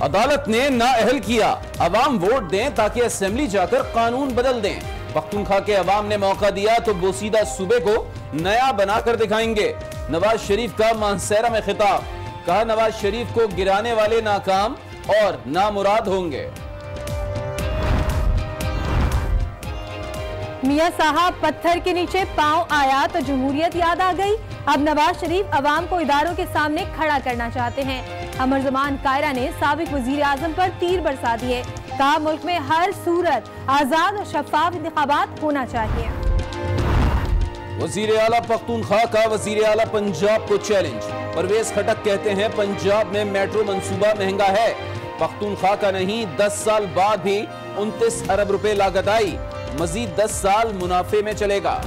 अदालत ने नाअहल किया, अवाम वोट दें ताकि असेंबली जाकर कानून बदल दें। पख्तूनख्वा के अवाम ने मौका दिया तो बोसीदा सूबे को नया बनाकर दिखाएंगे। नवाज शरीफ का मानसेरा में खिताब, कहा नवाज शरीफ को गिराने वाले नाकाम और नामुराद होंगे। मियां साहब पत्थर के नीचे पांव आया तो जमहूरियत याद आ गई। अब नवाज शरीफ अवाम को इदारों के सामने खड़ा करना चाहते हैं। अमर ज़मान कायरा ने साबिक वजीर आजम पर तीर बरसा दिए, कहा मुल्क में हर सूरत आजाद और शफाफ इंतखाबात होना चाहिए। वजीर आला पख्तूनख्वा का वजीर आला पंजाब को चैलेंज। परवेज खटक कहते हैं पंजाब में मेट्रो मंसूबा महंगा है, पख्तूनख्वा का नहीं 10 साल बाद भी 29 अरब रुपए लागत आई, मजीद 10 साल मुनाफे में चलेगा।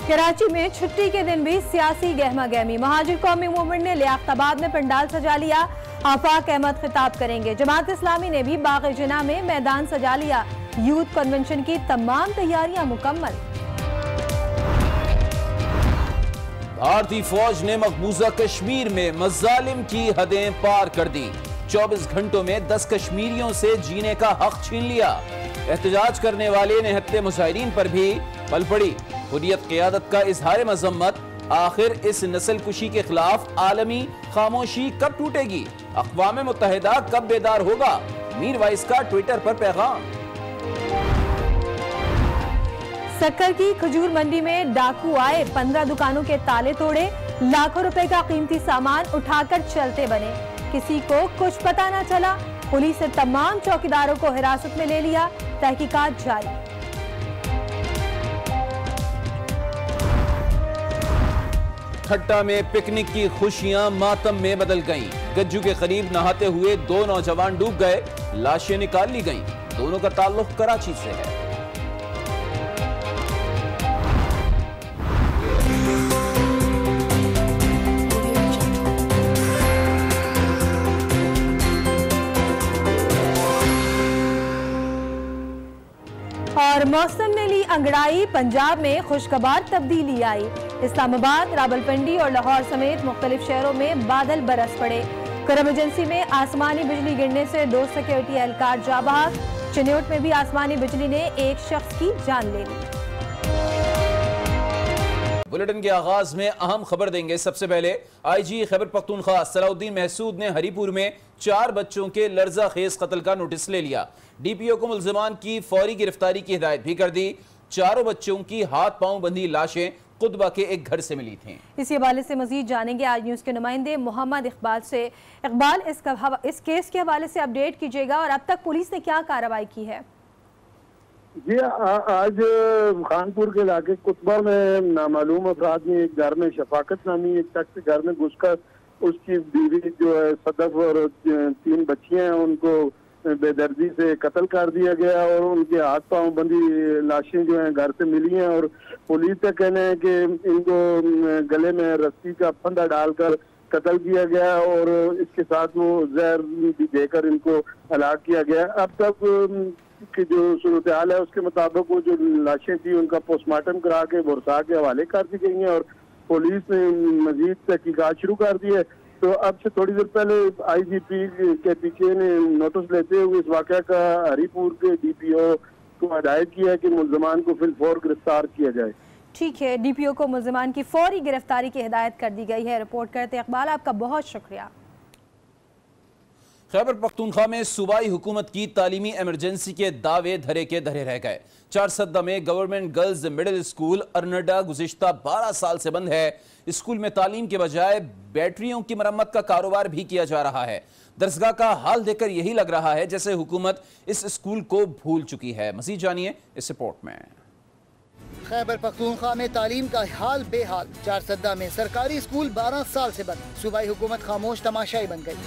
कराची में छुट्टी के दिन भी सियासी गहमा गहमी। महाजिर कौमी मूवमेंट ने लियाकताबाद में पंडाल सजा लिया, आफाक अहमद खिताब करेंगे। जमात इस्लामी ने भी बाग जिना में मैदान सजा लिया। यूथ कन्वेंशन की तमाम तैयारियां मुकम्मल। भारतीय फौज ने मकबूजा कश्मीर में मजालिम की हदें पार कर दी। 24 घंटों में 10 कश्मीरियों से जीने का हक छीन लिया। एहतजाज करने वाले निहत्ते मुजाहिरीन पर भी पल पड़ी। हुर्रियत क़ियादत का इजहार मजम्मत। आखिर इस नस्ल कुशी के खिलाफ आलमी खामोशी कब टूटेगी? अक़वाम मुत्तहिदा कब बेदार होगा? मीर वाइस का ट्विटर पर पैगाम। सक्कर की खजूर मंडी में डाकू आए, 15 दुकानों के ताले तोड़े, लाखों रुपए का कीमती सामान उठाकर चलते बने। किसी को कुछ पता न चला। पुलिस ने तमाम चौकीदारों को हिरासत में ले लिया। तहकीकात जारी। ठट्टा में पिकनिक की खुशियां मातम में बदल गईं। गज्जू के करीब नहाते हुए 2 नौजवान डूब गए, लाशें निकाल ली गईं। दोनों का ताल्लुक कराची से है। और मौसम ने ली अंगड़ाई, पंजाब में खुशगवार तब्दीली आई। इस्लामाबाद, रावलपिंडी और लाहौर समेत मुख्तलिफ शहरों में बादल बरस पड़े। करम एजेंसी में आसमानी बिजली गिरने से 2 सिक्योरिटी एहलकार जा बहक। चिन्योट में भी आसमानी बिजली ने एक शख्स की जान ले ली। बुलेटिन के आगाज में अहम खबर देंगे। सबसे पहले आईजी खैबर पख्तूनख्वा सलाउद्दीन महसूद ने हरीपुर में 4 बच्चों के लर्जा खेज कत्ल का नोटिस ले लिया। डीपीओ को मुल्जिमान की फौरी गिरफ्तारी की हिदायत भी कर दी। चारों बच्चों की हाथ पांव बंधी लाशें कुतबा के एक घर से मिली थीं। इसी हवाले से मजीद जानेंगे आज न्यूज के नुमाइंदे मोहम्मद इकबाल से। इकबाल, इस केस के हवाले से अपडेट कीजिएगा और अब तक पुलिस ने क्या कार्रवाई की है? जी, आज खानपुर के इलाके कुतबा में नामालूम अफराद ने एक घर में शफाकत नामी एक शख्स घर में घुसकर उसकी बीवी जो है सदफ और 3 बच्चियां हैं उनको बेदर्दी से कत्ल कर दिया गया और उनके हाथ पांव बंधी लाशें जो हैं घर से मिली हैं। और पुलिस का कहना है कि इनको गले में रस्सी का फंदा डालकर कत्ल किया गया और इसके साथ वो जहर भी देकर इनको हलाक किया गया। अब तक की जो सूरत हाल है उसके मुताबिक वो जो लाशें थी उनका पोस्टमार्टम करा के बुरसा के हवाले कर दी गई हैं और पुलिस ने मजीद तहकीकात शुरू कर दी है। तो अब से थोड़ी देर पहले आईजीपी के पीछे ने नोटिस लेते हुए इस वाक़या का हरीपुर के डीपीओ को हिदायत किया है कि मुल्ज़मान को फिलफौर गिरफ्तार किया जाए। ठीक है, डीपीओ को मुल्ज़मान की फौरी गिरफ्तारी की हिदायत कर दी गई है। रिपोर्ट करते इकबाल, आपका बहुत शुक्रिया। खैबर पख्तूनख्वा में सूबाई हुकूमत की तालीमी इमरजेंसी के दावे धरे के धरे रह गए। 4 सद्दा में गवर्नमेंट गर्ल्स मिडिल स्कूल अरनडा गुज़िश्ता 12 साल से बंद है। स्कूल में तालीम के बजाय बैटरियों की मरम्मत का कारोबार भी किया जा रहा है। दरसगाह का हाल देखकर यही लग रहा है जैसे हुकूमत इस स्कूल को भूल चुकी है। मज़ीद जानिए इस रिपोर्ट में। खैबर पख्तूनख्वा में तालीम का हाल बेहाल। 4 सद्दा में सरकारी स्कूल 12 साल से बंद। सूबाई हुकूमत खामोश तमाशाई बन गई।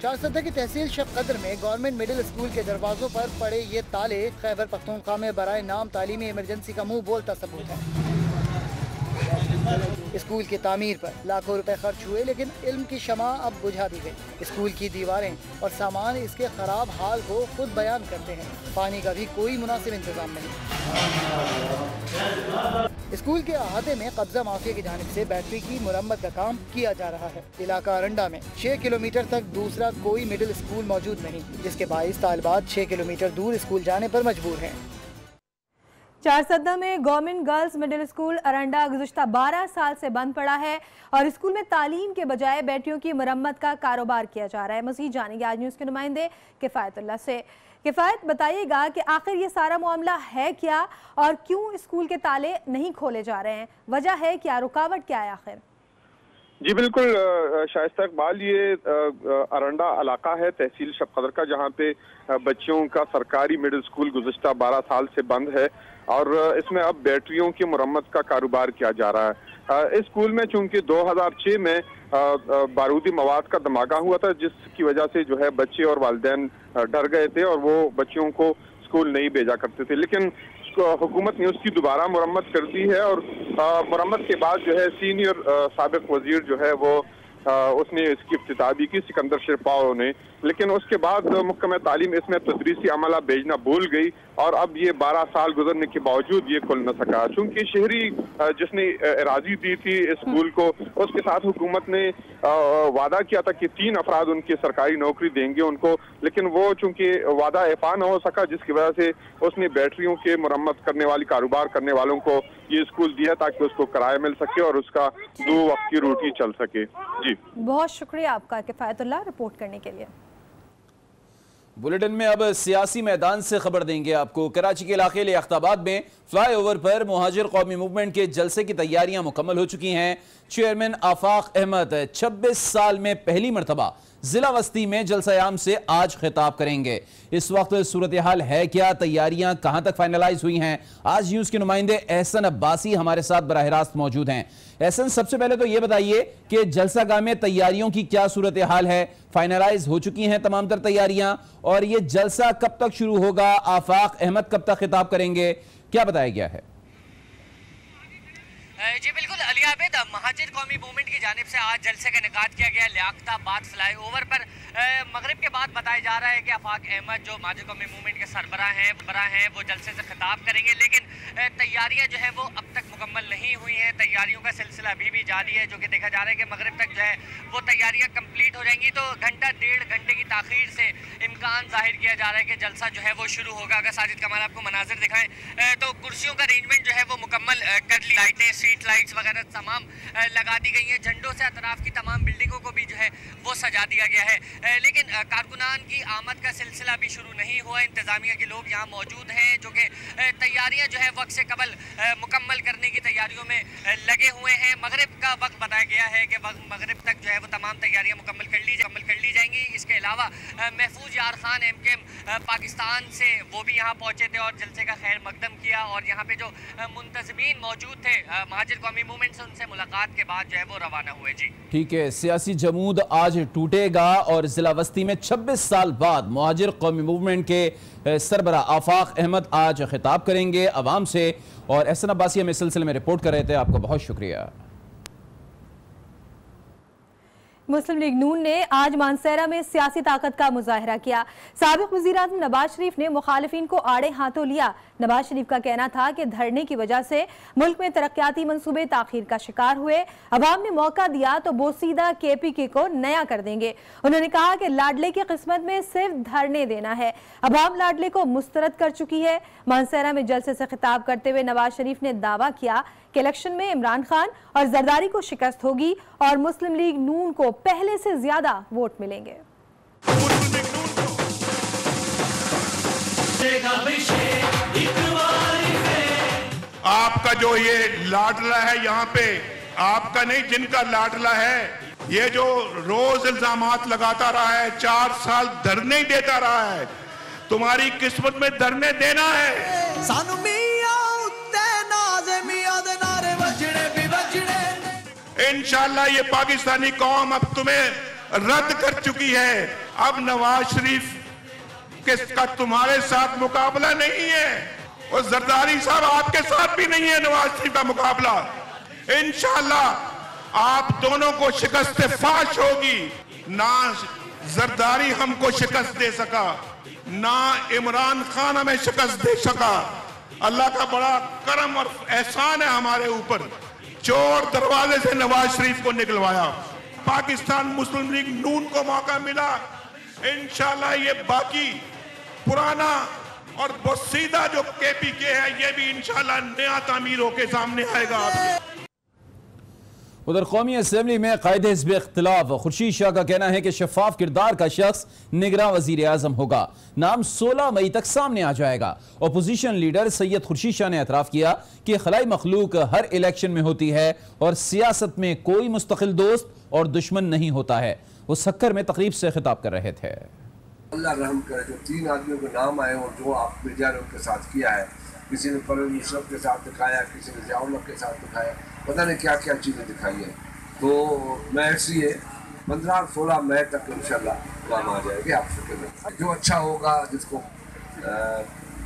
चारसद्दा की तहसील शब कदर में गवर्नमेंट मिडिल स्कूल के दरवाजों पर पड़े ये ताले खैबर पख्तूनख्वा में बराए नाम तालीमी इमरजेंसी का मुंह बोलता सबूत है। स्कूल की तामीर पर लाखों रुपए खर्च हुए, लेकिन इल्म की शमा अब बुझा दी गई। स्कूल की दीवारें और सामान इसके खराब हाल को खुद बयान करते हैं। पानी का भी कोई मुनासिब इंतजाम नहीं। स्कूल के अहाते में कब्जा माफिया की जानिब से बैटरी की मुरम्मत का काम किया जा रहा है। इलाका अरंडा में 6 किलोमीटर तक दूसरा कोई मिडिल स्कूल मौजूद नहीं, जिसके बाइस तालिबात 6 किलोमीटर दूर स्कूल जाने पर मजबूर हैं। चारसद्दा में गवर्नमेंट गर्ल्स मिडिल स्कूल अरंडा गुज़िश्ता 12 साल से बंद पड़ा है और स्कूल में तालीम के बजाय बैटरियों की मरम्मत का कारोबार किया जा रहा है। मज़ीद जानेंगे आज न्यूज़ के नुमाइंदे किफ़ायतुल्लाह से। किफ़ायत, बताइएगा कि आखिर ये सारा मामला है क्या और क्यों स्कूल के ताले नहीं खोले जा रहे हैं? वजह है क्या, रुकावट क्या है आखिर? जी बिल्कुल शाइस्ता इकबाल, ये अरंडा इलाका है तहसील शबकदर का, जहाँ पे बच्चों का सरकारी मिडिल स्कूल गुज़िश्ता 12 साल से बंद है और इसमें अब बैटरियों की मुरम्मत का कारोबार किया जा रहा है। इस स्कूल में चूंकि 2006 में बारूदी मवाद का धमाका हुआ था, जिसकी वजह से जो है बच्चे और वालिदैन डर गए थे और वो बच्चों को स्कूल नहीं भेजा करते थे, लेकिन हुकूमत ने उसकी दोबारा मुरम्मत कर दी है और मुरम्मत के बाद जो है सीनियर साबिक वजीर जो है वो उसने इसकी इफ्तिताह भी की, सिकंदर शिरपाव ने, लेकिन उसके बाद महकमा तालीम इसमें तदरीसी अमला भेजना भूल गई और अब ये 12 साल गुजरने के बावजूद ये खुल न सका। चूंकि शहरी जिसने एराजी दी थी इस स्कूल को, उसके साथ हुकूमत ने वादा किया था कि 3 अफराद उनकी सरकारी नौकरी देंगे उनको, लेकिन वो चूंकि वादा इफा न हो सका, जिसकी वजह से उसने बैटरियों के मुरम्मत करने वाली कारोबार करने वालों को ये स्कूल दिया ताकि उसको किराया मिल सके और उसका 2 वक्त की रोटी चल सके। जी बहुत शुक्रिया आपका किफ़ायतुल्लाह रिपोर्ट करने के लिए। बुलेटिन में अब सियासी मैदान से खबर देंगे आपको। कराची के इलाके लियाकताबाद में फ्लाईओवर पर मुहाजिर कौमी मूवमेंट के जलसे की तैयारियां मुकम्मल हो चुकी हैं। चेयरमैन आफाक अहमद 26 साल में पहली मरतबा जिला वस्ती में जलसायाम से आज खिताब करेंगे। इस वक्त सूरत हाल है क्या, तैयारियां कहां तक फाइनलाइज हुई हैं? आज न्यूज के नुमाइंदे एहसन अब्बासी हमारे साथ बराह रास्त मौजूद हैं। एहसन, सबसे पहले तो ये बताइए कि जलसागाह में तैयारियों की क्या सूरत हाल है? फाइनलाइज हो चुकी हैं तमाम तर तैयारियां और ये जलसा कब तक शुरू होगा? आफाक अहमद कब तक खिताब करेंगे? क्या बताया गया है? जी बिल्कुल अली आबिद, महाजिर कौमी मूवमेंट की जानिब से आज जलसे का इनेकाद किया गया लियाकताबाद फ्लाईओवर पर। मगरिब के बाद बताया जा रहा है कि आफाक अहमद जो महाजिर कौमी मूवमेंट के सरबराह हैं वो जलसे से खिताब करेंगे, लेकिन तैयारियां जो है वो अब तक मुकम्मल नहीं हुई हैं। तैयारियों का सिलसिला अभी भी जारी है, जो कि देखा जा रहा है कि मगरिब तक जो है वो तैयारियां कंप्लीट हो जाएंगी, तो घंटा 1.5 घंटे की ताखीर से इम्कान जाहिर किया जा रहा है कि जलसा जो है वो शुरू होगा। अगर साजिद कमाल आपको मनाजिर दिखाएं तो कुर्सियों का अरेंजमेंट जो है वो मुकम्मल कर ली, लाइटें, स्ट्रीट लाइट्स वगैरह तमाम लगा दी गई हैं। झंडों से अतराफ की तमाम बिल्डिंगों को भी जो है वो सजा दिया गया है, लेकिन कारकुनान की आमद का सिलसिला भी शुरू नहीं हुआ। इंतजामिया के लोग यहाँ मौजूद हैं जो कि तैयारियां जो है वक्त से कबल मुकम्मल करने की तैयारियों में लगे हुए हैं। मगरिब का वक्त बताया गया है कि मगरिब तक जो है वो तमाम तैयारियां मुकम्मल कर ली जाएंगी। इसके अलावा महफूज यार खान MKM पाकिस्तान से वो भी यहाँ पहुंचे थे और जलसे का खैर मकदम किया, और यहाँ पे जो मुंतज़मीन मौजूद थे महाजिर कौमी मूवमेंट से, उनसे मुलाकात के बाद जो है वो रवाना हुए। जी ठीक है, सियासी जमूद आज टूटेगा और जिला वस्ती में 26 साल बाद मुहाजिर कौमी मूवमेंट के सरबरा आफाक अहमद आज खिताब करेंगे अवाम से, और एहसन अब्बासी हमें इस सिलसिले में रिपोर्ट कर रहे थे। आपका बहुत शुक्रिया। मुस्लिम लीग नून ने आज मानसेरा में सियासी ताकत का मुजाहरा किया। साबिक वज़ीर-ए-आज़म नवाज शरीफ ने मुखालिफिन को आड़े हाथों लिया। नवाज शरीफ का कहना था कि धरने की वजह से मुल्क में तरक्याती मंसूबे ताखीर का शिकार हुए। अवाम ने मौका दिया तो बोसीदा KPK को नया कर देंगे। उन्होंने कहा कि लाडले की किस्मत में सिर्फ धरने देना है। अवाम लाडले को मुस्तरद कर चुकी है। मानसेरा में जलसे से खिताब करते हुए नवाज शरीफ ने दावा किया कि इलेक्शन में इमरान खान और जरदारी को शिकस्त होगी और मुस्लिम लीग नून को पहले से ज्यादा वोट मिलेंगे। आपका जो ये लाडला है यहाँ पे, आपका नहीं, जिनका लाडला है, ये जो रोज इल्जामात लगाता रहा है, 4 साल धरने ही देता रहा है, तुम्हारी किस्मत में धरने देना है। इंशाल्लाह ये पाकिस्तानी कौम अब तुम्हें रद्द कर चुकी है। अब नवाज शरीफ का तुम्हारे साथ मुकाबला नहीं है, और जरदारी साहब आपके साथ भी नहीं है नवाज शरीफ का मुकाबला। इंशाअल्लाह आप दोनों को शिकस्त फाश होगी। ना जरदारी हमको शिकस्त दे सका, ना इमरान खान हमें शिकस्त दे सका। अल्लाह का बड़ा करम और एहसान है हमारे ऊपर, चोर दरवाजे से नवाज शरीफ को निकलवाया। पाकिस्तान मुस्लिम लीग नून को मौका मिला, इंशाल्लाह ये बाकी पुराना और बोसीदा जो KPK है ये भी इंशाल्लाह नया तामीर होके सामने आएगा। उधर कौमी असम्बली में कायदे हिज़्ब इख्तिलाफ खुर्शीद शाह का कहना है कि शफाफ किरदार का शख्स निगरां वज़ीर आज़म होगा। नाम 16 मई तक सामने आ जाएगा। अपोजिशन लीडर सैयद खुर्शीद शाह ने एतराफ़ किया कि खलाई मखलूक हर इलेक्शन में होती है और सियासत में कोई मुस्तकिल दोस्त और दुश्मन नहीं होता है। वो सक्कर में तकरीब से खिताब कर रहे थे। अल्लाह रहम करे, जो 3 आदमियों के नाम आए और जो आप मीडिया ने उनके साथ किया है, किसी ने परवेज़ मुशर्रफ के साथ दिखाया, किसी ने ज़िया-उल हक के साथ दिखाया, पता नहीं क्या क्या चीज़ें दिखाई है। तो मैं इसलिए 15 और 16 मई तक इंशाल्लाह काम आ जाएगी। आप फिक्र में जो अच्छा होगा, जिसको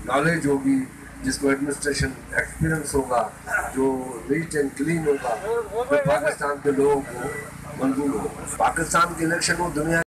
नॉलेज होगी, जिसको एडमिनिस्ट्रेशन एक्सपीरियंस होगा, जो नीट एंड क्लीन होगा, तो पाकिस्तान के लोगों को मंजूर होगा। पाकिस्तान के इलेक्शन वो दुनिया